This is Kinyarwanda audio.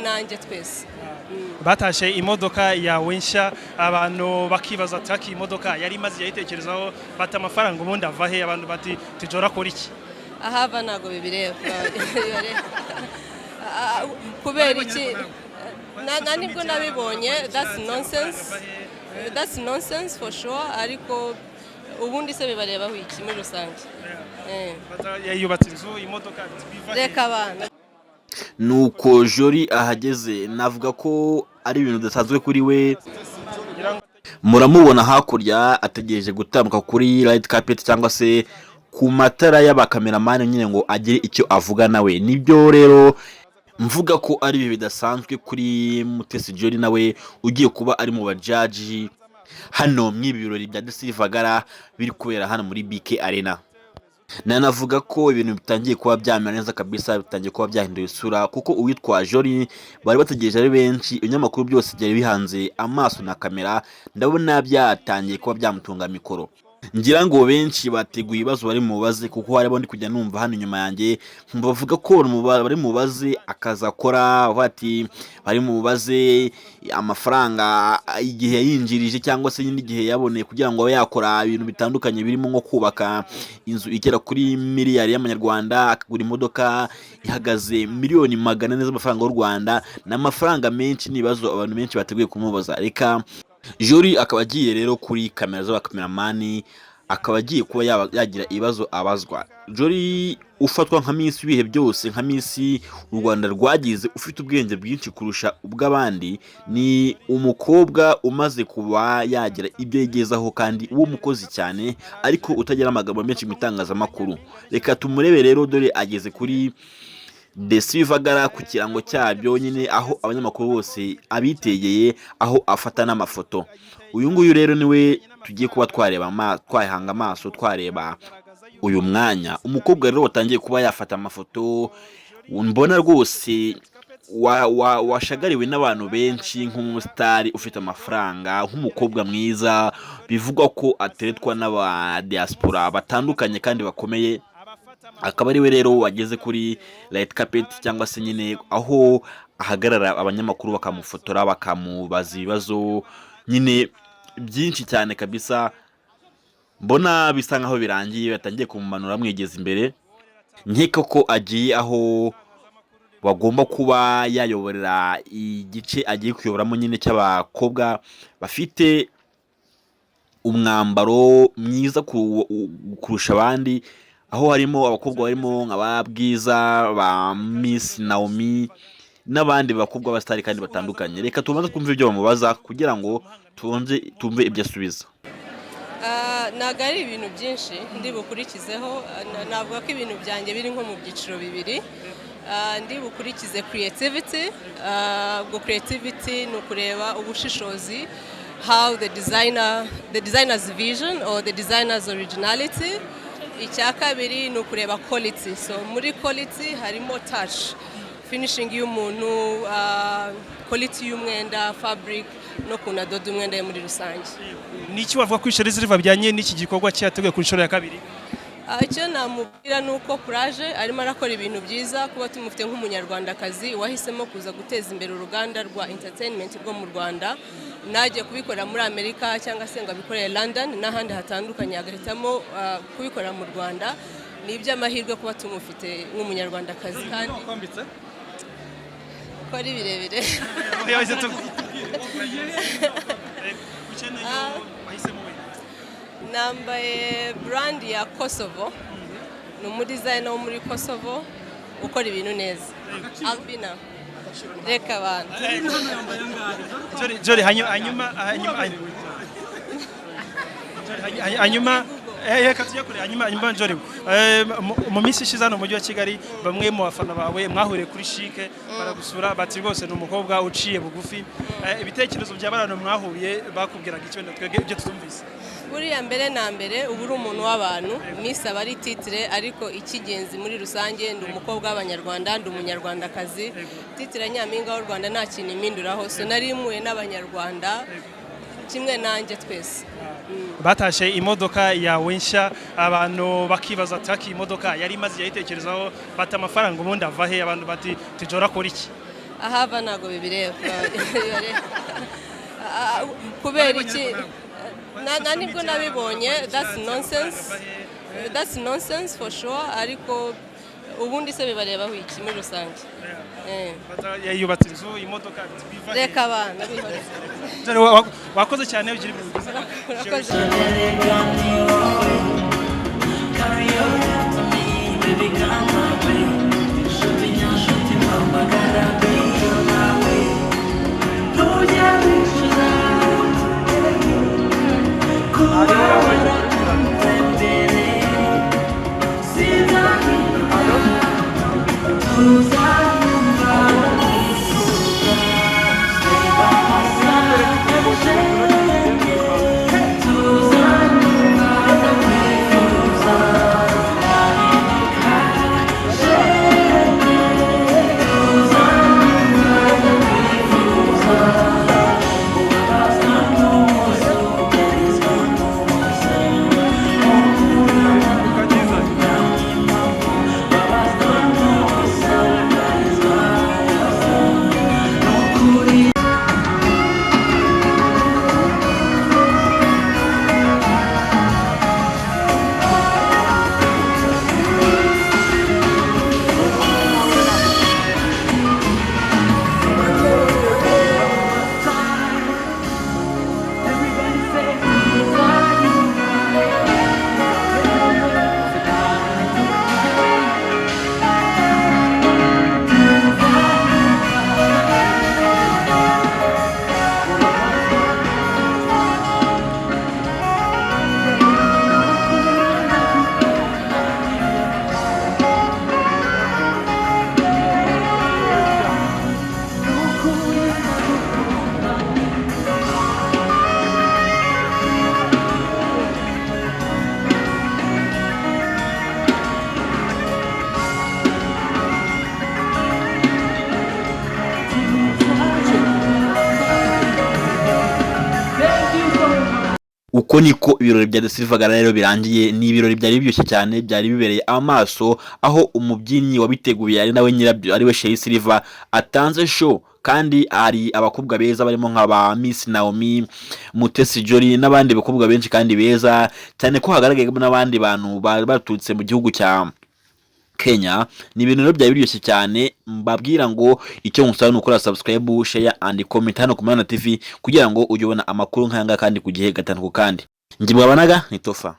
nanjye twese. batashe imodoka yawe nshya abantu bakibaza ati imodoka yari imaze yayitekerezaho bata amafaranga ubundi ava he abantu bati tujora kora iki ahava nago bibireba kubera iki nibwo nabibonye that's nonsense for sure ariko ubundi se bibareba wiki muri rusange yubatse inzu imodoka reka abana nuko Jolly ahageze navuga ko ari ibintu bidasanzwe kuri we muramubona hakurya ategereje gutambuka kuri red carpet cyangwa se ku matara y'abakameramani nyine ngo agire icyo avuga nawe nibyo rero mvuga ko ari ibi bidasanzwe kuri Mutesi Jolly nawe ugiye kuba ari mu bajaji hano mw'ibirori bya Silvagara biri kubera hano muri BK Arena. Nanavuga ko ibintu bitangiye kuba byamera neza kabisa bitangiye kuba byahinduye isura kuko uwitwa Jolly bari bategereje ari benshi ibinyamakuru byose byari bihanze amaso na kamera ndabona byatangiye kuba byamutunga mikoro ngira ngo benshi bateguye ibibazo bari mubaze kuko hari abandi kujya numva hano inyuma yanjye bavuga ko bari mubaze akazakora bati bari mubaze amafaranga igihe yinjirije cyangwa se yindi gihe yaboneye kugira ngo yakora ibintu bitandukanye birimo nko kubaka inzu igera kuri miliyari y'amanyarwanda akagura imodoka ihagaze miliyoni 400 z'amafaranga y'u Rwanda n'amafaranga menshi nibazo abantu benshi bateguye kumubaza reka Jolly akaba agiye rero kuri kamera z'abakameramani akaba agiye kuba yagira ibibazo abazwa. Jolly ufatwa nka Miss ibihe byose nka Miss u Rwanda rwagize ufite ubwenge bwinshi kurusha ubw'abandi ni umukobwa umaze kuba yagira ibyo yigezaho kandi uwo mukozi cyane ariko utagira amagambo menshi mitangazamakuru. Reka tumurebe rero dore ageze kuri Silvagara ku kirango cyabyo nyine aho abanyamakuru bose abitegeye aho afata n'amafoto. Uyu nguyu rero niwe tugiye kuba twahanga amaso twareba uyu mwanya umukobwa rero watangiye kuba yafata amafoto mbona rwose washagariwe n'abantu benshi nk'umustar ufite amafaranga nk'umukobwa mwiza bivugwa ko ateretwa n'aba diaspora batandukanye kandi bakomeye akaba ari we rero wageze kuri red carpet cyangwa se nyine aho ahagarara abanyamakuru bakamufotora bakamubaza ibibazo nyine byinshi cyane kabisa mbona bisa nkaho birangiye batangiye kumumanura mwegeza imbere nkeka ko agiye aho bagomba kuba yayoborera igice agiye kuyoboramo nyine cy'abakobwa bafite umwambaro mwiza kurusha abandi aho harimo abakobwa barimo nk'aba Bwiza ba Miss Naomi n'abandi bakobwa b'abastari kandi batandukanye reka tubanze twumve ibyo bamubaza kugira ngo tumve ibyo asubiza. Nagari ibintu byinshi ndi bukurikizeho navuga ko ibintu byanjye biri nko mu byiciro bibiri ndi bukurikize creativity ni ukureba ubushishozi how the designer's vision or the designer's originality. Icya kabiri ni ukureba quality so muri quality harimo touch finishing y'umuntu quality y'umwenda fabric no kunadoda umwenda muri rusange. Niki wavuga ko ishuri ziriva byanye n'iki gikorwa cyateguye ku nshuro ya kabiri? Icyo namubwira nuko courage arimo arakora ibintu byiza kuba tumufite nk'umunyarwandakazi wahisemo kuza guteza imbere uruganda rwa entertainment rwo mu Rwanda naje kubikorera muri Amerika cyangwa se ngo abikorere London n'ahandi hatandukanye agahitamo kubikorera mu Rwanda ni iby'amahirwe kuba tumufite nk'umunyarwandakazi kandi ko ari birebire nambaye brand ya Kosovo ni umudesigner wo muri Kosovo ukora ibintu neza Albina reka abantu Jolly hanyuma hanyuma Jolly mu minsi ishize hano mu mujyi wa Kigali bamwe mu bafana bawe mwahuriye kuri Chic baragusura bati rwose ni umukobwa uciye bugufi ibitekerezo by'abantu mwahuye bakubwiraga icyo twebwe ibyo tumvise buriya mbere na mbere ubu uri umuntu w'abantu Miss aba ari titre ariko ikigenzi muri rusange ndi umukobwa w'abanyarwanda ndi umunyarwandakazi titre nyampinga w'u Rwanda nta kintu impinduraho so nari muye n'abanyarwanda kimwe nanjye twese. Batashe imodoka yawe nshya abantu bakibaza ati imodoka yari imaze yayitekerezaho bata amafaranga ubundi ava he abantu bati tujora kora iki ahava ntabwo bibireba kubera iki nibwo nabibonye that's nonsense for sure ariko ubundi se bibarebaho iki muri rusange yubatse inzu imodoka reka abana wakoze cyane ugira ibintu byiza uko niko ibirori bya The Silver Gala rero birangiye. Ni ibirori byari biryoshye cyane, byari bibereye amaso, aho umubyinnyi wabiteguye ari nawe nyirabyo ari we Sherry Silver atanze show, kandi hari abakobwa beza barimo nk'aba Miss Naomi, Mutesi Jolly n'abandi bakobwa benshi kandi beza cyane ko hagaragaye n'abandi bantu baturutse mu gihugu cya Kenya. Ni ibintu rero byari biryoshye cyane. Mbabwira ngo icyo musaba ni ukora subscribe, share and comment hano ku Mana TV kugira ngo ujye ubona amakuru nk'aya kandi ku gihe gatanu kandi. Njye mwabanaga ni Tofa.